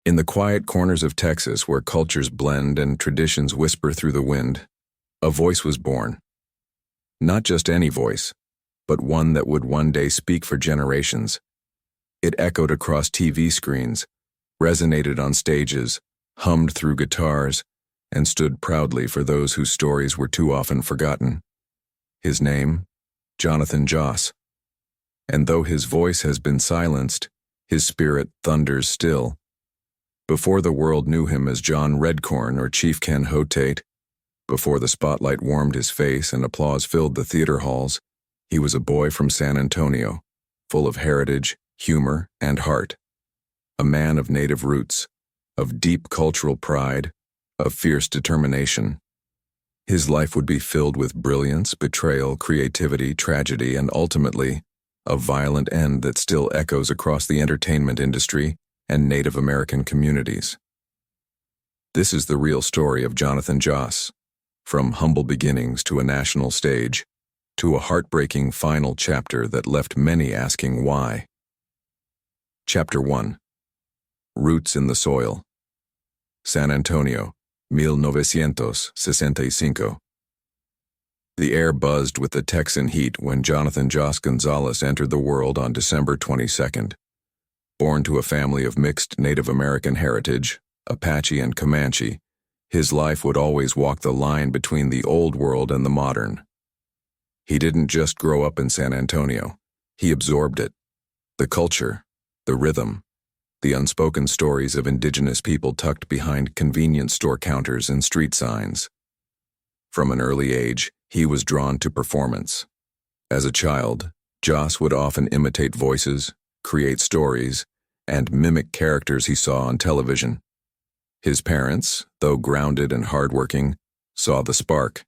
In the quiet corners of Texas where cultures blend and traditions whisper through the wind, a voice was born. Not just any voice, but one that would one day speak for generations. It echoed across TV screens, resonated on stages, hummed through guitars, and stood proudly for those whose stories were too often forgotten. His name, Jonathan Joss. And though his voice has been silenced, his spirit thunders still. Before the world knew him as John Redcorn or Chief Ken Hotate, before the spotlight warmed his face and applause filled the theater halls, he was a boy from San Antonio, full of heritage, humor, and heart. A man of native roots, of deep cultural pride, of fierce determination. His life would be filled with brilliance, betrayal, creativity, tragedy, and ultimately, a violent end that still echoes across the entertainment industry and Native American communities. This is the real story of Jonathan Joss, from humble beginnings to a national stage, to a heartbreaking final chapter that left many asking why. Chapter 1. Roots in the Soil. San Antonio, 1965. The air buzzed with the Texan heat when Jonathan Joss Gonzalez entered the world on December 22nd. Born to a family of mixed Native American heritage, Apache and Comanche, his life would always walk the line between the old world and the modern. He didn't just grow up in San Antonio, he absorbed it. The culture, the rhythm, the unspoken stories of indigenous people tucked behind convenience store counters and street signs. From an early age, he was drawn to performance. As a child, Joss would often imitate voices, create stories, and mimic characters he saw on television. His parents, though grounded and hardworking, saw the spark.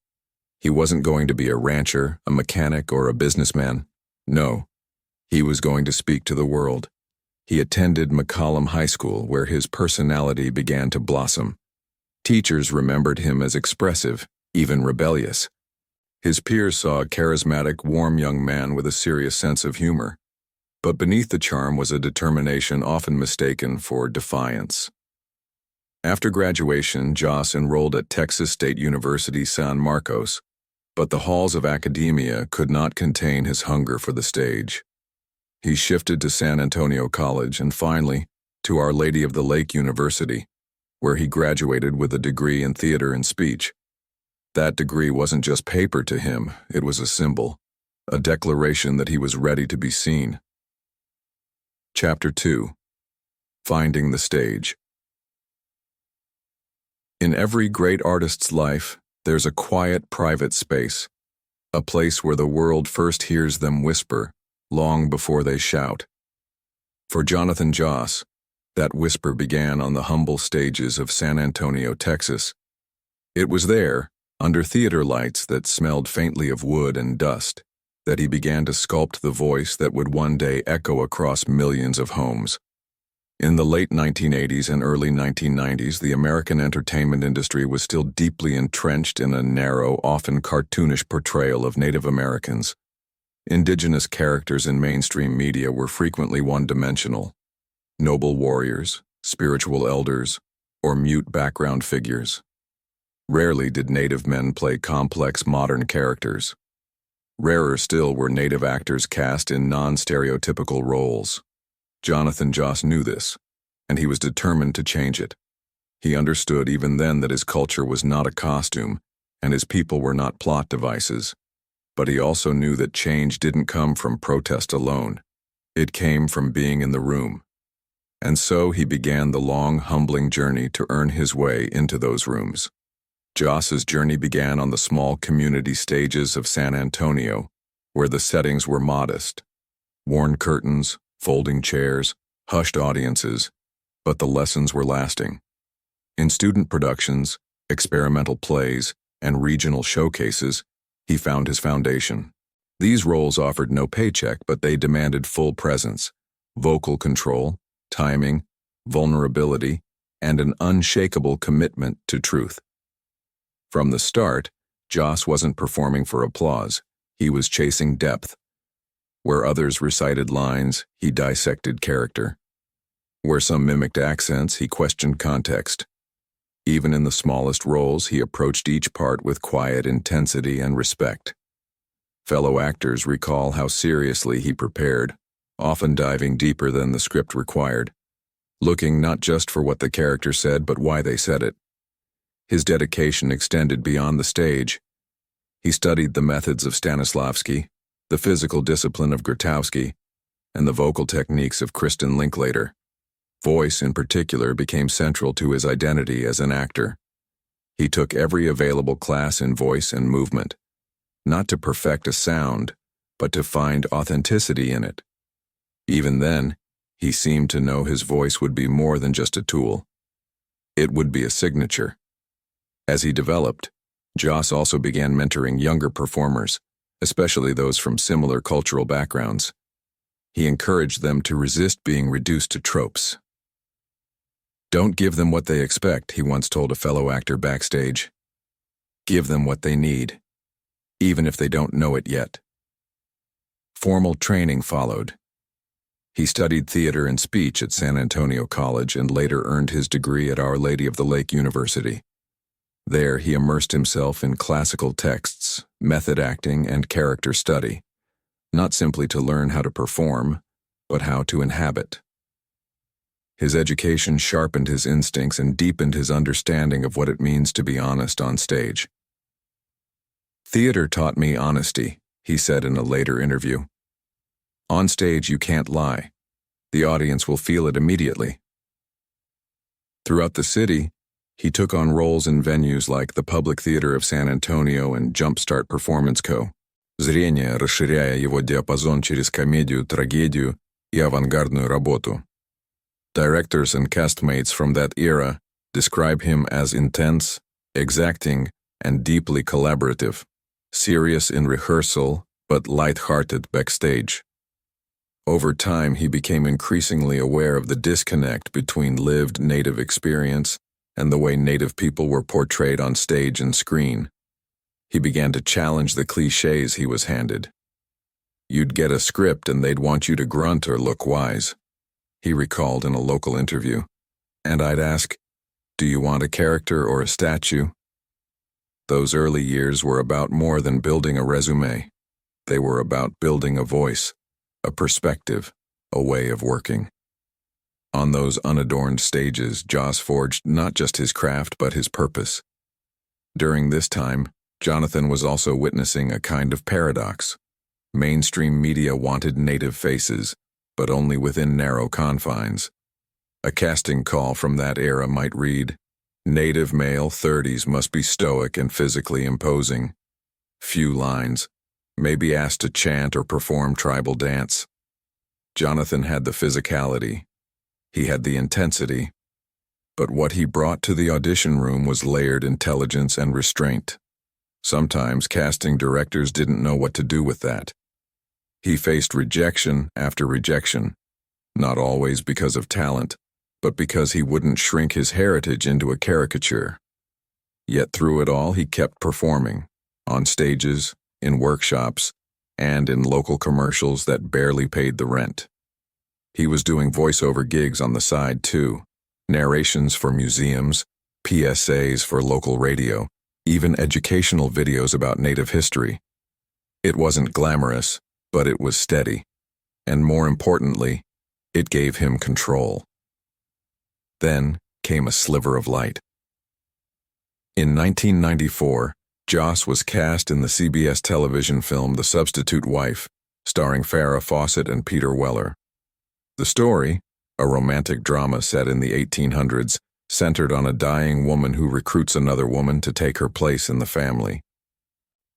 He wasn't going to be a rancher, a mechanic, or a businessman. No, he was going to speak to the world. He attended McCollum High School, where his personality began to blossom. Teachers remembered him as expressive, even rebellious. His peers saw a charismatic, warm young man with a serious sense of humor. But beneath the charm was a determination often mistaken for defiance. After graduation, Joss enrolled at Texas State University San Marcos, but the halls of academia could not contain his hunger for the stage. He shifted to San Antonio College and finally to Our Lady of the Lake University, where he graduated with a degree in theater and speech. That degree wasn't just paper to him, it was a symbol, a declaration that he was ready to be seen. Chapter 2. Finding the Stage. In every great artist's life, there's a quiet, private space, a place where the world first hears them whisper, long before they shout. For Jonathan Joss, that whisper began on the humble stages of San Antonio, Texas. It was there, under theater lights that smelled faintly of wood and dust, that he began to sculpt the voice that would one day echo across millions of homes. In the late 1980s and early 1990s, the American entertainment industry was still deeply entrenched in a narrow, often cartoonish portrayal of Native Americans. Indigenous characters in mainstream media were frequently one-dimensional: noble warriors, spiritual elders, or mute background figures. Rarely did Native men play complex modern characters. Rarer still were Native actors cast in non-stereotypical roles. Jonathan Joss knew this, and he was determined to change it. He understood even then that his culture was not a costume, and his people were not plot devices. But he also knew that change didn't come from protest alone. It came from being in the room. And so he began the long, humbling journey to earn his way into those rooms. Joss's journey began on the small community stages of San Antonio, where the settings were modest. Worn curtains, folding chairs, hushed audiences, but the lessons were lasting. In student productions, experimental plays, and regional showcases, he found his foundation. These roles offered no paycheck, but they demanded full presence, vocal control, timing, vulnerability, and an unshakable commitment to truth. From the start, Joss wasn't performing for applause, he was chasing depth. Where others recited lines, he dissected character. Where some mimicked accents, he questioned context. Even in the smallest roles, he approached each part with quiet intensity and respect. Fellow actors recall how seriously he prepared, often diving deeper than the script required, looking not just for what the character said but why they said it. His dedication extended beyond the stage. He studied the methods of Stanislavski, the physical discipline of Grotowski, and the vocal techniques of Kristen Linklater. Voice, in particular, became central to his identity as an actor. He took every available class in voice and movement, not to perfect a sound, but to find authenticity in it. Even then, he seemed to know his voice would be more than just a tool. It would be a signature. As he developed, Joss also began mentoring younger performers, especially those from similar cultural backgrounds. He encouraged them to resist being reduced to tropes. "Don't give them what they expect," he once told a fellow actor backstage. "Give them what they need, even if they don't know it yet." Formal training followed. He studied theater and speech at San Antonio College and later earned his degree at Our Lady of the Lake University. There, he immersed himself in classical texts, method acting, and character study, not simply to learn how to perform, but how to inhabit. His education sharpened his instincts and deepened his understanding of what it means to be honest on stage. "Theater taught me honesty," he said in a later interview. "On stage, you can't lie. The audience will feel it immediately." Throughout the city, he took on roles in venues like the Public Theater of San Antonio and Jumpstart Performance Co. Зрение, расширяя его диапазон через комедию, трагедию и авангардную работу. Directors and castmates from that era describe him as intense, exacting, and deeply collaborative, serious in rehearsal, but light-hearted backstage. Over time, he became increasingly aware of the disconnect between lived native experience and the way native people were portrayed on stage and screen. He began to challenge the cliches he was handed. "You'd get a script and they'd want you to grunt or look wise," he recalled in a local interview. "And I'd ask, do you want a character or a statue?" Those early years were about more than building a resume. They were about building a voice, a perspective, a way of working. On those unadorned stages, Joss forged not just his craft but his purpose. During this time, Jonathan was also witnessing a kind of paradox. Mainstream media wanted native faces, but only within narrow confines. A casting call from that era might read, "Native male 30s must be stoic and physically imposing. Few lines, may be asked to chant or perform tribal dance." Jonathan had the physicality. He had the intensity. But what he brought to the audition room was layered intelligence and restraint. Sometimes casting directors didn't know what to do with that. He faced rejection after rejection, not always because of talent, but because he wouldn't shrink his heritage into a caricature. Yet through it all, he kept performing, on stages, in workshops, and in local commercials that barely paid the rent. He was doing voiceover gigs on the side too, narrations for museums, PSAs for local radio, even educational videos about Native history. It wasn't glamorous, but it was steady, and more importantly, it gave him control. Then came a sliver of light. In 1994, Joss was cast in the CBS television film The Substitute Wife, starring Farrah Fawcett and Peter Weller. The story, a romantic drama set in the 1800s, centered on a dying woman who recruits another woman to take her place in the family.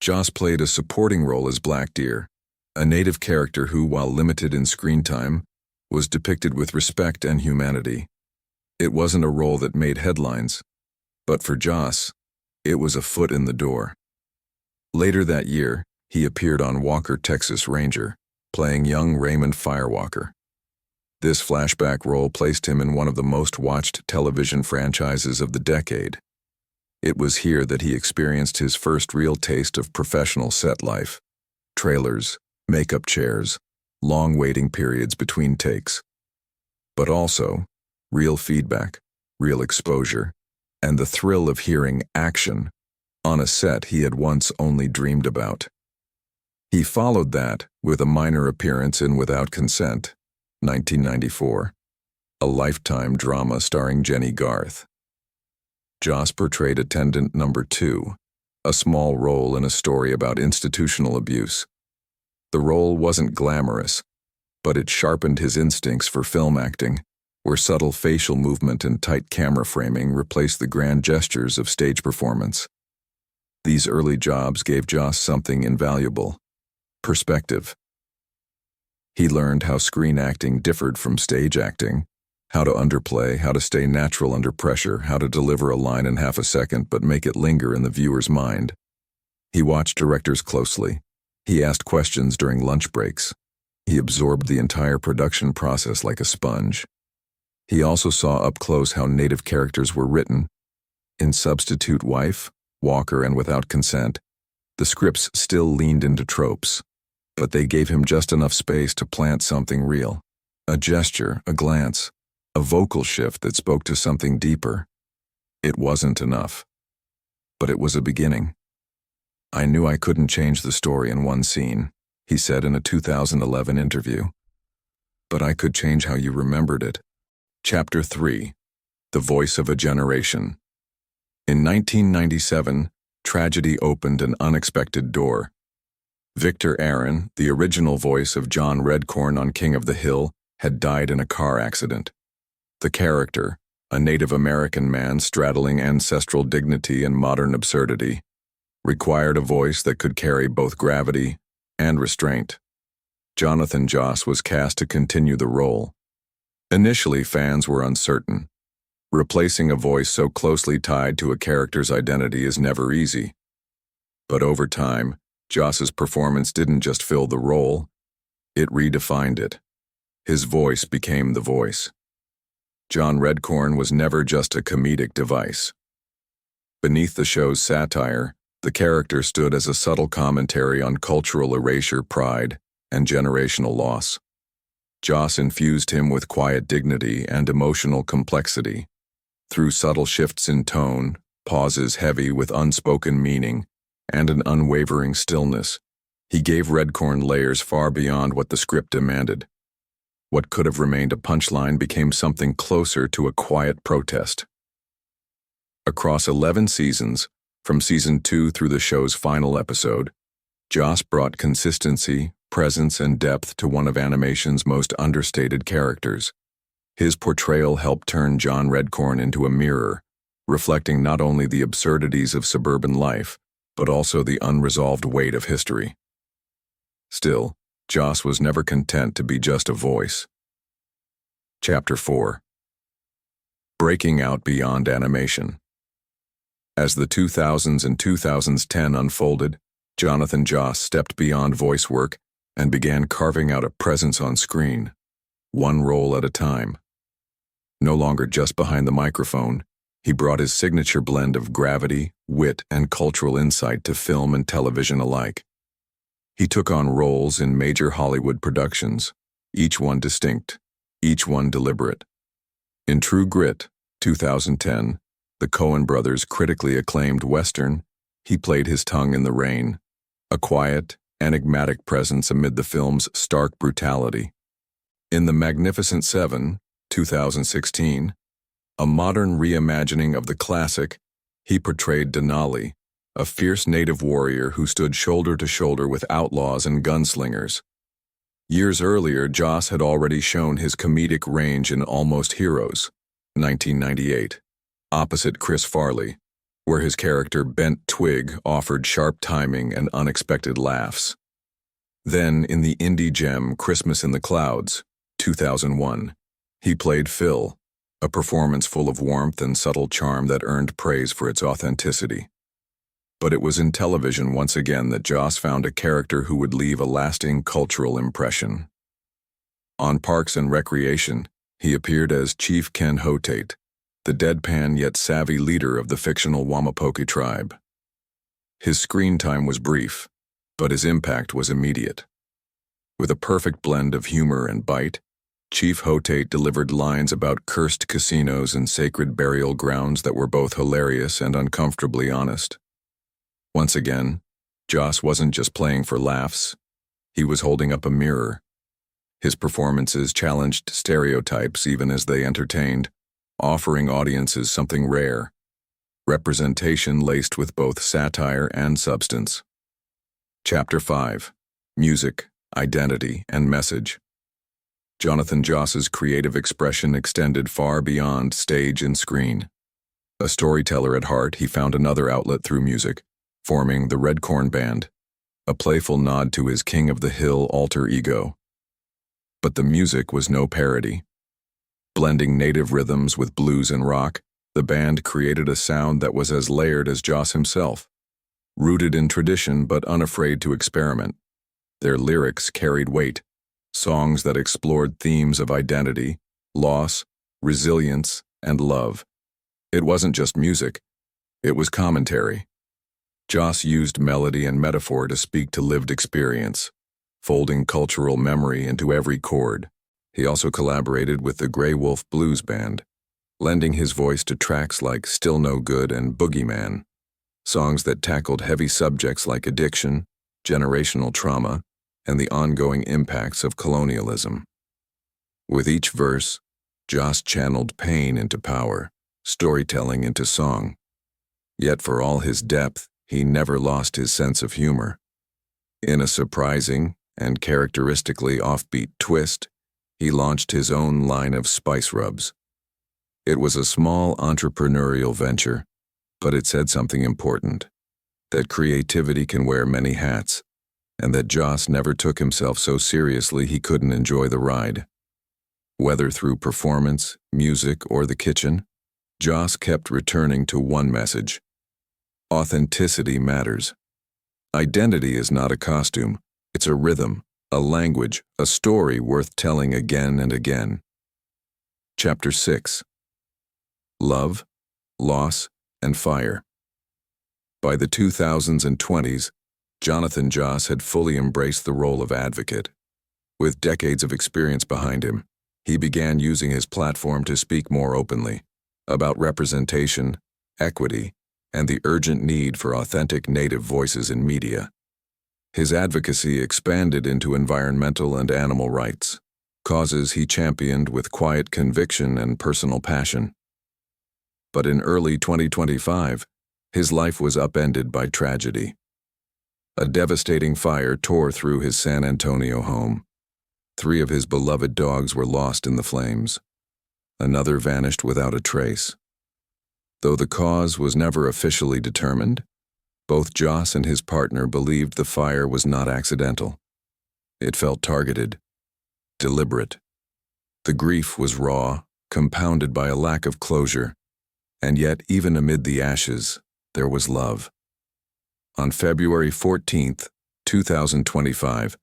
Joss played a supporting role as Blackdeer, a native character who, while limited in screen time, was depicted with respect and humanity. It wasn't a role that made headlines, but for Joss, it was a foot in the door. Later that year, he appeared on Walker, Texas Ranger, playing young Raymond Firewalker. This flashback role placed him in one of the most watched television franchises of the decade. It was here that he experienced his first real taste of professional set life: trailers, makeup chairs, long waiting periods between takes. But also, real feedback, real exposure, and the thrill of hearing action on a set he had once only dreamed about. He followed that with a minor appearance in Without Consent, 1994, a Lifetime drama starring Jenny Garth. Joss portrayed attendant number 2, a small role in a story about institutional abuse. The role wasn't glamorous, but it sharpened his instincts for film acting, where subtle facial movement and tight camera framing replaced the grand gestures of stage performance. These early jobs gave Joss something invaluable: perspective. He learned how screen acting differed from stage acting, how to underplay, how to stay natural under pressure, how to deliver a line in half a second but make it linger in the viewer's mind. He watched directors closely. He asked questions during lunch breaks. He absorbed the entire production process like a sponge. He also saw up close how native characters were written. In Substitute Wife, Walker, and Without Consent, the scripts still leaned into tropes, but they gave him just enough space to plant something real. A gesture, a glance, a vocal shift that spoke to something deeper. It wasn't enough, but it was a beginning. "I knew I couldn't change the story in one scene," he said in a 2011 interview. "But I could change how you remembered it." Chapter 3: The Voice of a Generation. In 1997, tragedy opened an unexpected door. Victor Aaron, the original voice of John Redcorn on King of the Hill, had died in a car accident. The character, a Native American man straddling ancestral dignity and modern absurdity, required a voice that could carry both gravity and restraint. Jonathan Joss was cast to continue the role. Initially, fans were uncertain. Replacing a voice so closely tied to a character's identity is never easy. But over time, Joss's performance didn't just fill the role, it redefined it. His voice became the voice. John Redcorn was never just a comedic device. Beneath the show's satire, the character stood as a subtle commentary on cultural erasure, pride, and generational loss. Joss infused him with quiet dignity and emotional complexity. Through subtle shifts in tone, pauses heavy with unspoken meaning, and an unwavering stillness, he gave Redcorn layers far beyond what the script demanded. What could have remained a punchline became something closer to a quiet protest. Across 11 seasons, from season 2 through the show's final episode, Joss brought consistency, presence, and depth to one of animation's most understated characters. His portrayal helped turn John Redcorn into a mirror, reflecting not only the absurdities of suburban life, but also the unresolved weight of history. Still, Joss was never content to be just a voice. Chapter 4: Breaking Out Beyond Animation. As the 2000s and 2010 unfolded, Jonathan Joss stepped beyond voice work and began carving out a presence on screen, one role at a time. No longer just behind the microphone, he brought his signature blend of gravity, wit, and cultural insight to film and television alike. He took on roles in major Hollywood productions, each one distinct, each one deliberate. In True Grit, 2010, the Coen brothers' critically acclaimed Western, he played his tongue in the rain, a quiet, enigmatic presence amid the film's stark brutality. In The Magnificent Seven, 2016, a modern reimagining of the classic, he portrayed Denali, a fierce native warrior who stood shoulder to shoulder with outlaws and gunslingers. Years earlier, Joss had already shown his comedic range in Almost Heroes, 1998, opposite Chris Farley, where his character Bent Twig offered sharp timing and unexpected laughs. Then, in the indie gem Christmas in the Clouds, 2001, he played Phil, a performance full of warmth and subtle charm that earned praise for its authenticity. But it was in television once again that Joss found a character who would leave a lasting cultural impression. On Parks and Recreation, he appeared as Chief Ken Hotate, the deadpan yet savvy leader of the fictional Wamapoke tribe. His screen time was brief, but his impact was immediate. With a perfect blend of humor and bite, Chief Hotate delivered lines about cursed casinos and sacred burial grounds that were both hilarious and uncomfortably honest. Once again, Joss wasn't just playing for laughs. He was holding up a mirror. His performances challenged stereotypes even as they entertained, offering audiences something rare: representation laced with both satire and substance. Chapter 5: Music, Identity, and Message. Jonathan Joss's creative expression extended far beyond stage and screen. A storyteller at heart, he found another outlet through music, forming the Redcorn Band, a playful nod to his King of the Hill alter ego. But the music was no parody. Blending native rhythms with blues and rock, the band created a sound that was as layered as Joss himself, rooted in tradition but unafraid to experiment. Their lyrics carried weight, songs that explored themes of identity, loss, resilience, and love. It wasn't just music, it was commentary. Joss used melody and metaphor to speak to lived experience, folding cultural memory into every chord. He also collaborated with the Grey Wolf Blues Band, lending his voice to tracks like Still No Good and Boogeyman, songs that tackled heavy subjects like addiction, generational trauma, and the ongoing impacts of colonialism. With each verse, Joss channeled pain into power, storytelling into song. Yet for all his depth, he never lost his sense of humor. In a surprising and characteristically offbeat twist, he launched his own line of spice rubs. It was a small entrepreneurial venture, but it said something important: that creativity can wear many hats, and that Joss never took himself so seriously he couldn't enjoy the ride. Whether through performance, music, or the kitchen, Joss kept returning to one message: authenticity matters. Identity is not a costume, it's a rhythm, a language, a story worth telling again and again. Chapter 6: Love, Loss, and Fire. By the 2000s and 20s, Jonathan Joss had fully embraced the role of advocate. With decades of experience behind him, he began using his platform to speak more openly about representation, equity, and the urgent need for authentic Native voices in media. His advocacy expanded into environmental and animal rights, causes he championed with quiet conviction and personal passion. But in early 2025, his life was upended by tragedy. A devastating fire tore through his San Antonio home. 3 of his beloved dogs were lost in the flames. Another vanished without a trace. Though the cause was never officially determined, both Joss and his partner believed the fire was not accidental. It felt targeted, deliberate. The grief was raw, compounded by a lack of closure, and yet even amid the ashes, there was love. On February 14, 2025,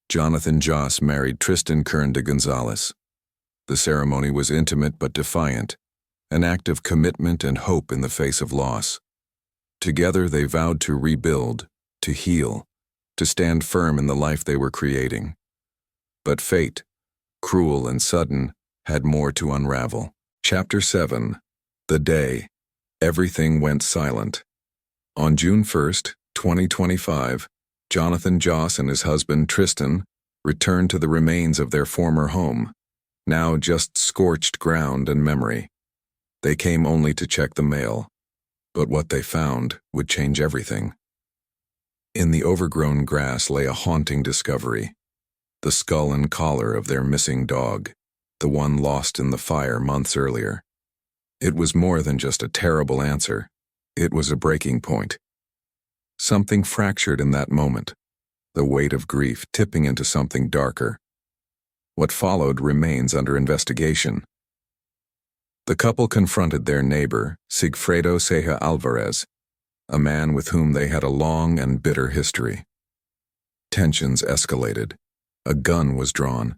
Jonathan Joss married Tristan Kern de Gonzalez. The ceremony was intimate but defiant, an act of commitment and hope in the face of loss. Together they vowed to rebuild, to heal, to stand firm in the life they were creating. But fate, cruel and sudden, had more to unravel. Chapter 7: The Day Everything Went Silent. On June 1, 2025, Jonathan Joss and his husband Tristan returned to the remains of their former home, now just scorched ground and memory. They came only to check the mail, but what they found would change everything. In the overgrown grass lay a haunting discovery: the skull and collar of their missing dog, the one lost in the fire months earlier. It was more than just a terrible answer. It was a breaking point. Something fractured in that moment, the weight of grief tipping into something darker. What followed remains under investigation. The couple confronted their neighbor, Sigfredo Ceja Alvarez, a man with whom they had a long and bitter history. Tensions escalated. A gun was drawn.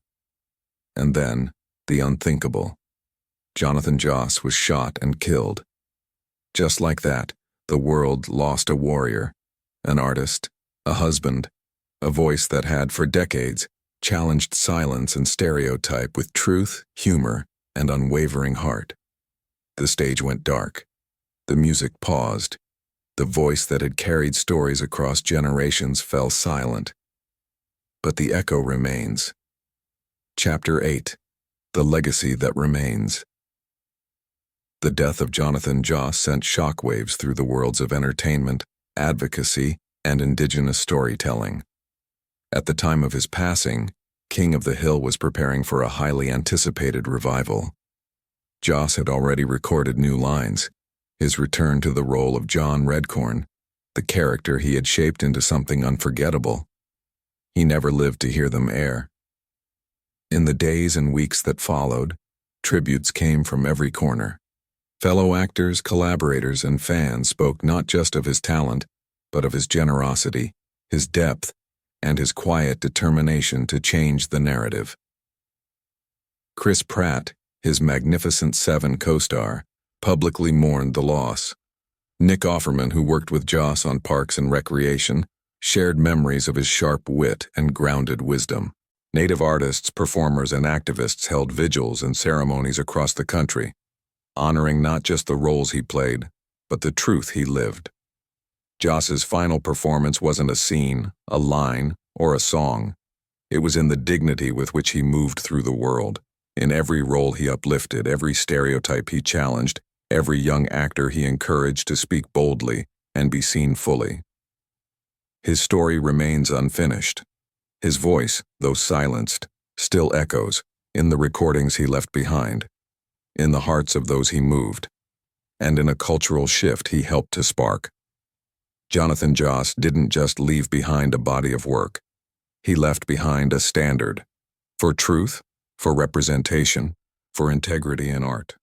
And then, the unthinkable. Jonathan Joss was shot and killed. Just like that, the world lost a warrior, an artist, a husband, a voice that had, for decades, challenged silence and stereotype with truth, humor, and unwavering heart. The stage went dark. The music paused. The voice that had carried stories across generations fell silent. But the echo remains. Chapter 8. The Legacy That Remains. The death of Jonathan Joss sent shockwaves through the worlds of entertainment, advocacy, and indigenous storytelling. At the time of his passing, King of the Hill was preparing for a highly anticipated revival. Joss had already recorded new lines, his return to the role of John Redcorn, the character he had shaped into something unforgettable. He never lived to hear them air. In the days and weeks that followed, tributes came from every corner. Fellow actors, collaborators, and fans spoke not just of his talent, but of his generosity, his depth, and his quiet determination to change the narrative. Chris Pratt, his Magnificent Seven co-star, publicly mourned the loss. Nick Offerman, who worked with Joss on Parks and Recreation, shared memories of his sharp wit and grounded wisdom. Native artists, performers, and activists held vigils and ceremonies across the country, honoring not just the roles he played, but the truth he lived. Joss's final performance wasn't a scene, a line, or a song. It was in the dignity with which he moved through the world. In every role he uplifted, every stereotype he challenged, every young actor he encouraged to speak boldly and be seen fully. His story remains unfinished. His voice, though silenced, still echoes in the recordings he left behind, in the hearts of those he moved, and in a cultural shift he helped to spark. Jonathan Joss didn't just leave behind a body of work. He left behind a standard for truth, for representation, for integrity in art.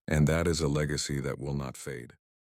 And that is a legacy that will not fade.